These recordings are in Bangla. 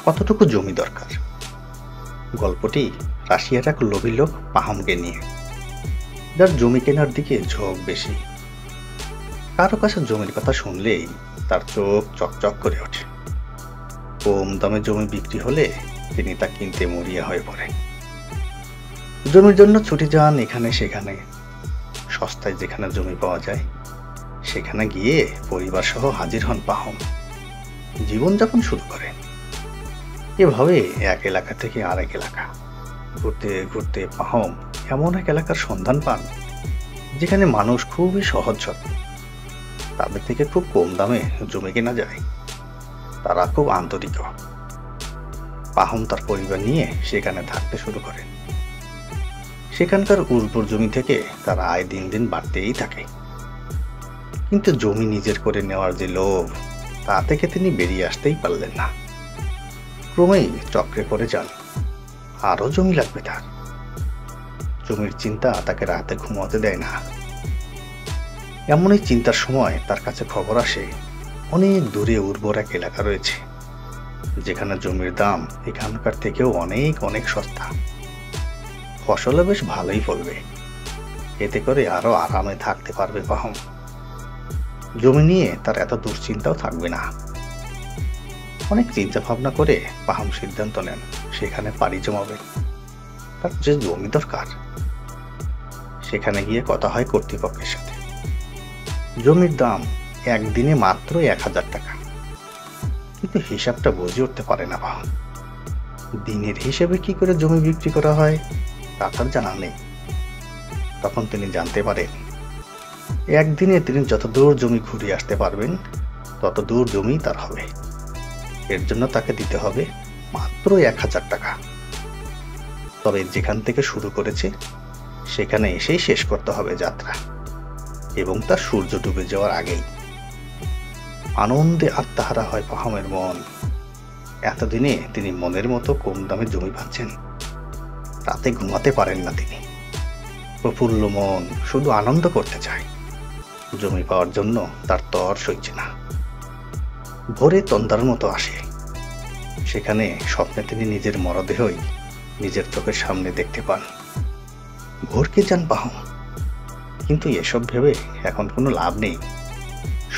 কতটুকু জমি দরকার? গল্পটি রাশিয়ার এক লোভী লোক পাহামকে নিয়ে, যার জমি কেনার দিকে ঝোঁক বেশি। কারো কাছে জমির কথা শুনলেই তার চোখ চকচক করে ওঠে। কম দামে জমি বিক্রি হলে তিনি তা কিনতে মরিয়া হয়ে পড়েন। জমির জন্য ছুটে যান এখানে সেখানে। সস্তায় যেখানে জমি পাওয়া যায় সেখানে গিয়ে পরিবার সহ হাজির হন পাহম। জীবনযাপন শুরু করেন। এভাবে এক এলাকা থেকে আরেক এলাকা ঘুরতে ঘুরতে পাহম এমন এক এলাকার সন্ধান পান যেখানে মানুষ খুবই সহজ সরল। তাদের থেকে খুব কম দামে জমি কেনা যায়। তারা খুব আন্তরিক। পাহম তার পরিবার নিয়ে সেখানে থাকতে শুরু করেন। সেখানকার উর্বর জমি থেকে তার আয় দিন দিন বাড়তেই থাকে। কিন্তু জমি নিজের করে নেওয়ার যে লোভ, তা থেকে তিনি বেরিয়ে আসতেই পারলেন না। ক্রমেই চক্রে পড়ে যান। আরো জমি লাগবে তার। জমির চিন্তা তাকে রাতে ঘুমাতে দেয় না। এমনই চিন্তার সময় তার কাছে খবর আসে অনেক দূরে উর্বর এক এলাকা রয়েছে, যেখানে জমির দাম এখানকার থেকেও অনেক অনেক সস্তা। ফসলও বেশ ভালোই ফলবে। এতে করে আরো আরামে থাকতে পারবে পাহম। জমি নিয়ে তার এত দুশ্চিন্তাও থাকবে না। অনেক চিন্তা ভাবনা করে পাহম সিদ্ধান্ত নেন সেখানে পাড়ি জমাবে। তার যে জমি দরকার। সেখানে গিয়ে কথা হয় কর্তৃপক্ষের সাথে। জমির দাম একদিনে মাত্র 1000 টাকা। কিন্তু হিসাবটা বুঝে উঠতে পারে না পাহম। দিনের হিসেবে কি করে জমি বিক্রি করা হয় তা তার জানা নেই। তখন তিনি জানতে পারেন একদিনে তিনি যত দূর জমি ঘুরে আসতে পারবেন তত দূর জমি তার হবে। এর জন্য তাকে দিতে হবে মাত্র 1000 টাকা। তবে যেখান থেকে শুরু করেছে সেখানে এসেই শেষ করতে হবে যাত্রা, এবং তা সূর্য ডুবে যাওয়ার আগেই। আনন্দে আত্মহারা হয় পাহমের মন। এতদিনে তিনি মনের মতো কম দামে জমি পাচ্ছেন। রাতে ঘুমাতে পারেন না তিনি। প্রফুল্ল মন শুধু আনন্দ করতে চায়। জমি পাওয়ার জন্য তার তর সইছে না। ভোরে তন্দার মতো আসে। সেখানে স্বপ্নে তিনি নিজের মরদেহই নিজের চোখের সামনে দেখতে পান। ভোরকে যান পাহম। কিন্তু এসব ভেবে এখন কোনো লাভ নেই।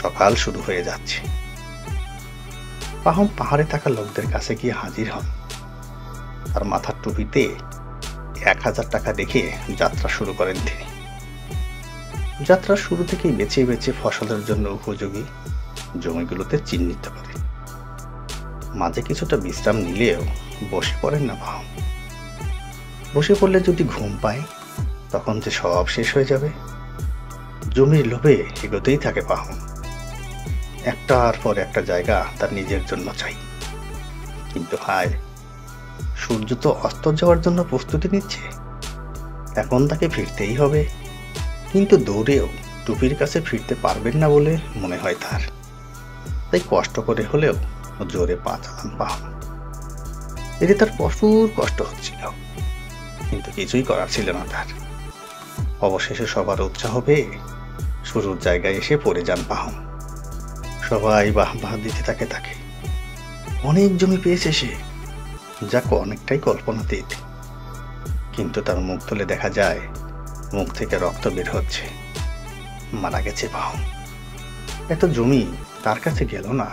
সকাল শুরু হয়ে যাচ্ছে। পাহম পাহাড়ে থাকা লোকদের কাছে গিয়ে হাজির হন। তার মাথার টুপিতে 1000 টাকা রেখে যাত্রা শুরু করেন তিনি। যাত্রার শুরু থেকেই বেছে বেছে ফসলের জন্য উপযোগী জমিগুলোতে চিহ্নিত করে। মাঝে কিছুটা বিশ্রাম নিলেও বসে পড়েন না পাহম। বসে পড়লে যদি ঘুম পায় তখন যে সব শেষ হয়ে যাবে। জমির লোভে এগোতেই থাকে পাহম। একটার পর একটা জায়গা তার নিজের জন্য চাই। কিন্তু হায়, সূর্য তো অস্ত যাওয়ার জন্য প্রস্তুতি নিচ্ছে। এখন তাকে ফিরতেই হবে। কিন্তু দৌড়েও টুপির কাছে ফিরতে পারবেন না বলে মনে হয় তার। তাই কষ্ট করে হলেও জোরে পা চালান পাহম। এতে তার প্রচুর কষ্ট হচ্ছিল, কিন্তু কিছুই করার ছিল না তার। অবশেষে সবার উৎসাহ পেয়ে শুরুর জায়গায় এসে পড়ে যান পাহম। সবাই বাহ বাহ দিতে থাকে তাকে। অনেক জমি পেয়েছে সে, যা অনেকটাই কল্পনাতীত। কিন্তু তার মুখ তুলে দেখা যায় মুখ থেকে রক্ত বের হচ্ছে। মারা গেছে পাহম। এত জমি তার কাছে গেল না।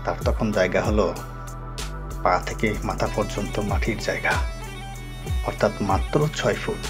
তার তখন জায়গা হলো পা থেকে মাথা পর্যন্ত মাটির জায়গা, অর্থাৎ মাত্র 6 ফুট।